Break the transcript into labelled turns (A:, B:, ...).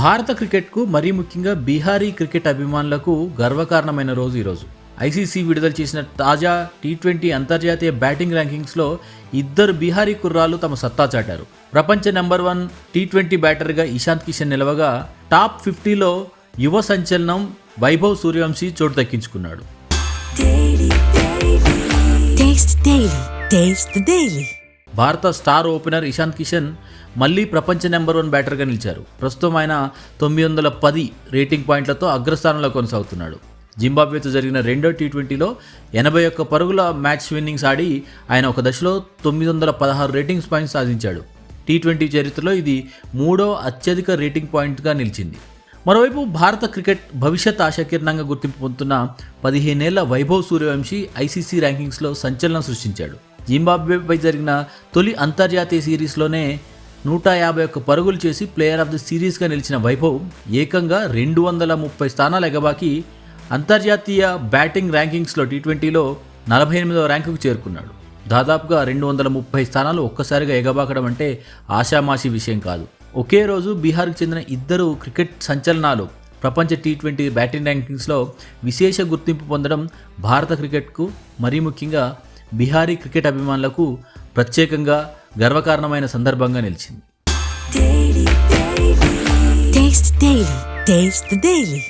A: భారత క్రికెట్కు మరీ ముఖ్యంగా బీహారీ క్రికెట్ అభిమానులకు గర్వకారణమైన రోజు ఈరోజు. ఐసీసీ విడుదల చేసిన తాజా టీ20 అంతర్జాతీయ బ్యాటింగ్ ర్యాంకింగ్స్లో ఇద్దరు బీహారీ కుర్రాలు తమ సత్తా చాటారు. ప్రపంచ నెంబర్ 1 టీ20 బ్యాటర్గా ఇషాంత్ కిషన్ నిలవగా టాప్ 50లో యువ సంచలనం వైభవ్ సూర్యవంశీ చోటు దక్కించుకున్నాడు. భారత స్టార్ ఓపెనర్ ఇషాంత్ కిషన్ మళ్లీ ప్రపంచ నెంబర్ 1 బ్యాటర్గా నిలిచారు. ప్రస్తుతం ఆయన 910 రేటింగ్ పాయింట్లతో అగ్రస్థానంలో కొనసాగుతున్నాడు. జింబాబ్వేతో జరిగిన రెండో టీ20లో 81 పరుగుల మ్యాచ్ విన్నింగ్స్ ఆడి ఆయన ఒక దశలో 916 రేటింగ్స్ పాయింట్స్ సాధించాడు. టీ20 చరిత్రలో ఇది 3వ అత్యధిక రేటింగ్ పాయింట్గా నిలిచింది. మరోవైపు భారత క్రికెట్ భవిష్యత్ ఆశాకిరణంగా గుర్తింపు పొందుతున్న 15 ఏళ్ల వైభవ్ సూర్యవంశీ ఐసీసీ ర్యాంకింగ్స్లో సంచలనం సృష్టించాడు. జింబాబ్వేపై జరిగిన తొలి అంతర్జాతీయ సిరీస్లోనే 151 పరుగులు చేసి ప్లేయర్ ఆఫ్ ది సిరీస్గా నిలిచిన వైభవ్ ఏకంగా 230 స్థానాలు ఎగబాకి అంతర్జాతీయ బ్యాటింగ్ ర్యాంకింగ్స్లో టీ20లో 48వ ర్యాంకుకు చేరుకున్నాడు. దాదాపుగా 230 స్థానాలు ఒక్కసారిగా ఎగబాకడం అంటే ఆషామాషి విషయం కాదు. ఒకే రోజు బీహార్కు చెందిన ఇద్దరు క్రికెట్ సంచలనాలు ప్రపంచ టీ20 బ్యాటింగ్ ర్యాంకింగ్స్లో విశేష గుర్తింపు పొందడం భారత క్రికెట్కు మరీ ముఖ్యంగా బీహారీ క్రికెట్ అభిమానులకు ప్రత్యేకంగా గర్వకారణమైన సందర్భంగా నిలిచింది.
B: Taste the Daily.